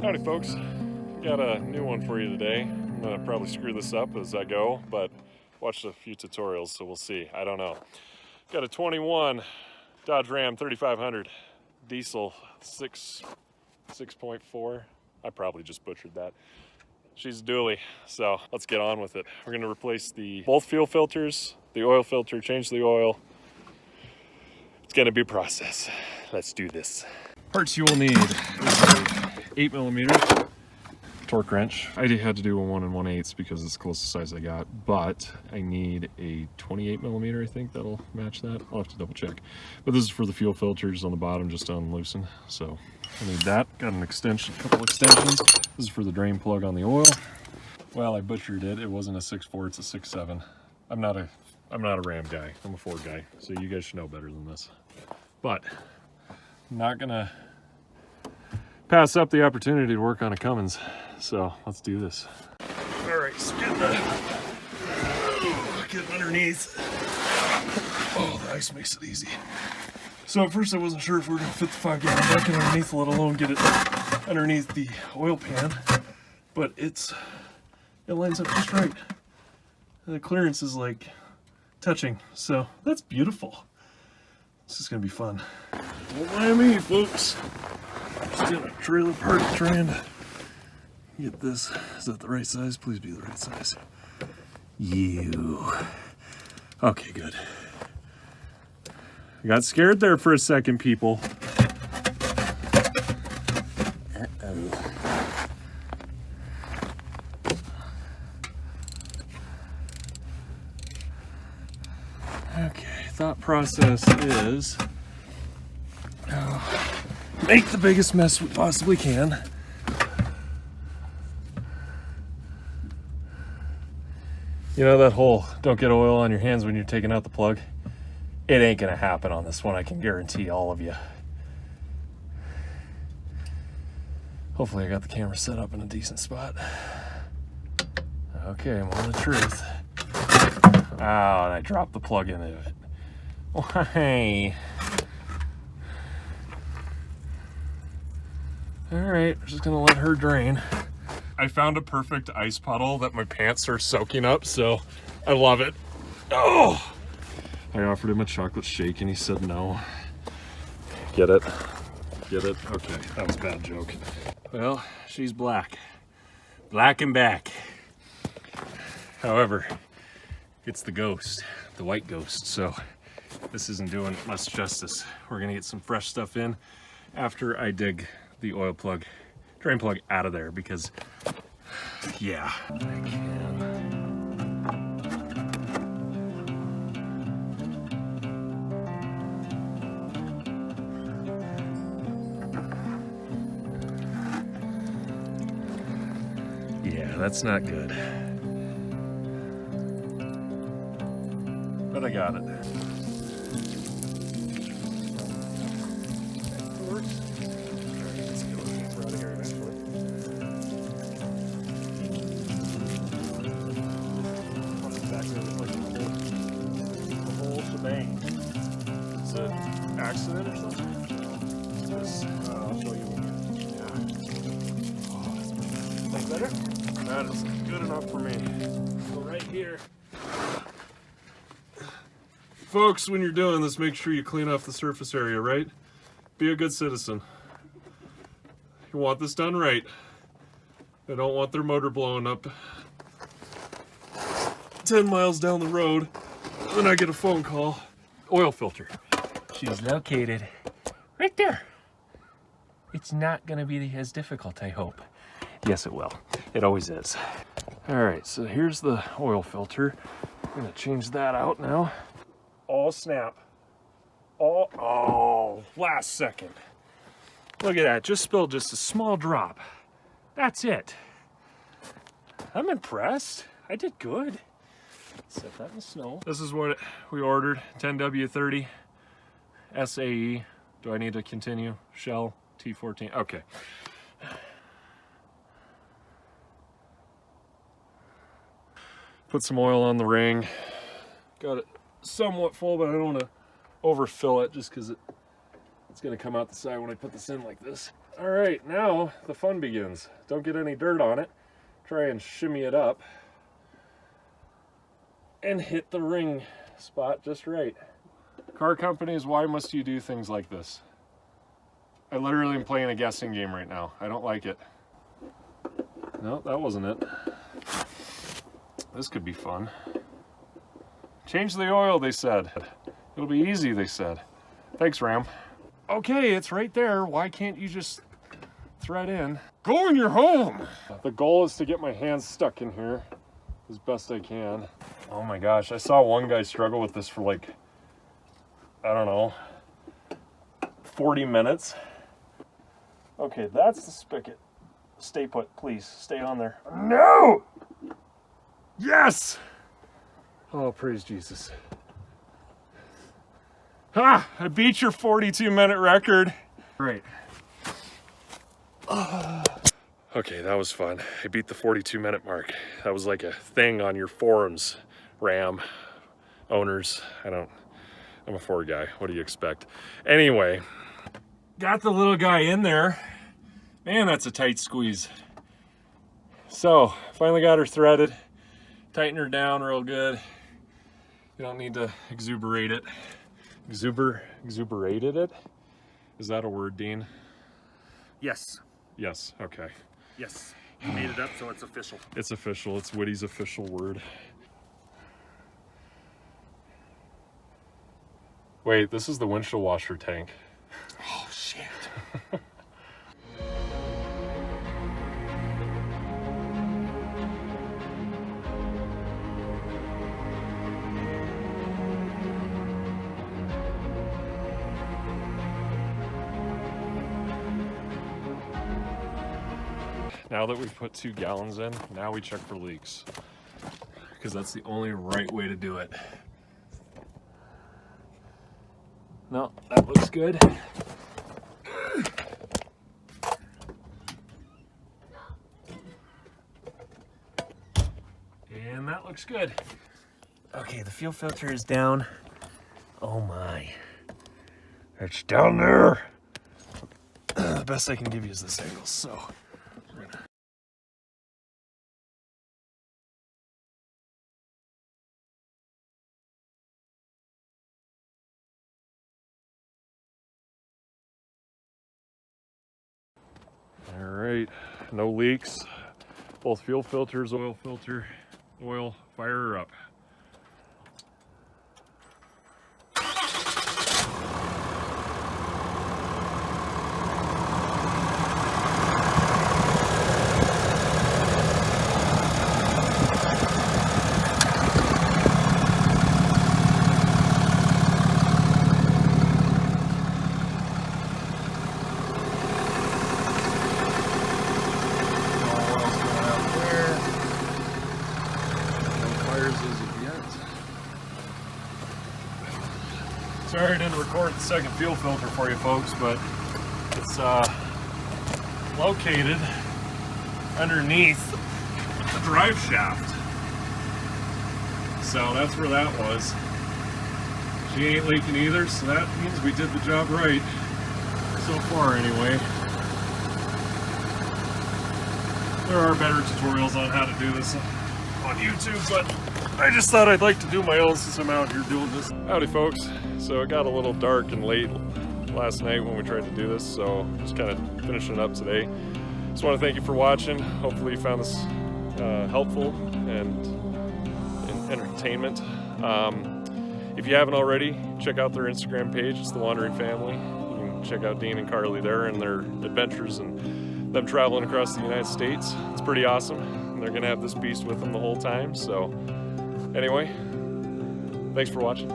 Howdy folks, got a new one for you today. I'm gonna probably screw this up as I go, but watched a few tutorials, so we'll see. I don't know. Got a 21 Dodge Ram 3500 diesel 6.4. I probably just butchered that. She's a dually, so let's get on with it. We're gonna replace both fuel filters, the oil filter, change the oil. It's gonna be a process. Let's do this. Parts you will need is a 8mm torque wrench. I had to do a 1 1/8 because it's the closest size I got, but I need a 28mm, I think that'll match that. I'll have to double check. But this is for the fuel filters on the bottom, just to unloosen. So I need that. Got an extension, couple extensions. This is for the drain plug on the oil. Well, I butchered it. It wasn't a 6.4, it's a 6.7. I'm not a Ram guy, I'm a Ford guy, so you guys should know better than this. But I'm not gonna pass up the opportunity to work on a Cummins, so let's do this. All right, so getting underneath. Oh, the ice makes it easy. So at first I wasn't sure if we were gonna fit the 5-gallon bucket underneath, let alone get it underneath the oil pan, but it lines up just right. The clearance is like touching, so that's beautiful. This is gonna be fun. Don't mind me, folks. Just in a trailer park trying to get this. Is that the right size? Please be the right size. Okay, good. I got scared there for a second, people. Okay, thought process is make the biggest mess we possibly can. You know that whole don't get oil on your hands when you're taking out the plug? It ain't gonna happen on this one, I can guarantee all of you. Hopefully I got the camera set up in a decent spot. Okay, I'm on the truth. Oh, and I dropped the plug into it. Why? All right, we're just gonna let her drain. I found a perfect ice puddle that my pants are soaking up, so I love it. Oh! I offered him a chocolate shake and he said no. Get it? Get it? Okay, that was a bad joke. Well, she's black. Black and back. However, it's the ghost, the white ghost, so this isn't doing much justice. We're gonna get some fresh stuff in after I dig the oil plug, drain plug out of there, because yeah, I can. Yeah, that's not good. But I got it. Is it accident or something? I'll show you again. Yeah. Oh, that's better. That is good enough for me. So right here. Folks, when you're doing this, make sure you clean off the surface area, right? Be a good citizen. You want this done right. They don't want their motor blowing up 10 miles down the road. Then I get a phone call. Oil filter. She's located right there. It's not gonna be as difficult, I hope. Yes, it will. It always is. All right, so here's the oil filter. I'm gonna change that out now. Oh, snap. Oh, last second. Look at that, just spilled just a small drop. That's it. I'm impressed. I did good. Set that in the snow. This is what we ordered, 10W30 SAE. Do I need to continue? Shell T14, okay. Put some oil on the ring. Got it somewhat full, but I don't want to overfill it just because it's going to come out the side when I put this in like this. All right, now the fun begins. Don't get any dirt on it. Try and shimmy it up and hit the ring spot just right. Car companies, why must you do things like this? I literally am playing a guessing game right now. I don't like it. No, that wasn't it. This could be fun. Change the oil, they said. It'll be easy, they said. Thanks, Ram. Okay, it's right there. Why can't you just thread in? Go in your home! The goal is to get my hands stuck in here as best I can. Oh my gosh, I saw one guy struggle with this for like, I don't know, 40 minutes. Okay, that's the spigot. Stay put, please. Stay on there. No! Yes! Oh, praise Jesus. Ha! I beat your 42-minute record. Great. Okay, that was fun. I beat the 42-minute mark. That was like a thing on your forums, Ram owners. I'm a Ford guy. What do you expect? Anyway, got the little guy in there. Man, that's a tight squeeze. So, finally got her threaded. Tighten her down real good. You don't need to exuberate it. Exuberated it? Is that a word, Dean? Yes. Yes, okay. Yes. You made it up, so it's official. It's official. It's Woody's official word. Wait, this is the windshield washer tank. Oh, shit. Now that we've put 2 gallons in, now we check for leaks. Because that's the only right way to do it. No, that looks good. And that looks good. Okay, the fuel filter is down. Oh my. It's down there. The best I can give you is this angle, so we're gonna... All right, no leaks. Both fuel filters, oil filter, oil, fire her up. Sorry I didn't record the second fuel filter for you folks, but it's located underneath the drive shaft. So that's where that was. She ain't leaking either, so that means we did the job right. So far anyway. There are better tutorials on how to do this on YouTube, but I just thought I'd like to do my own since I'm out here doing this. Howdy folks. So it got a little dark and late last night when we tried to do this, so just kind of finishing up today. Just want to thank you for watching. Hopefully you found this helpful and entertainment. If you haven't already, check out their Instagram page. It's The Wandering Family. You can check out Dean and Carly there and their adventures and them traveling across the United States. It's pretty awesome. And they're gonna have this beast with them the whole time. So anyway, thanks for watching.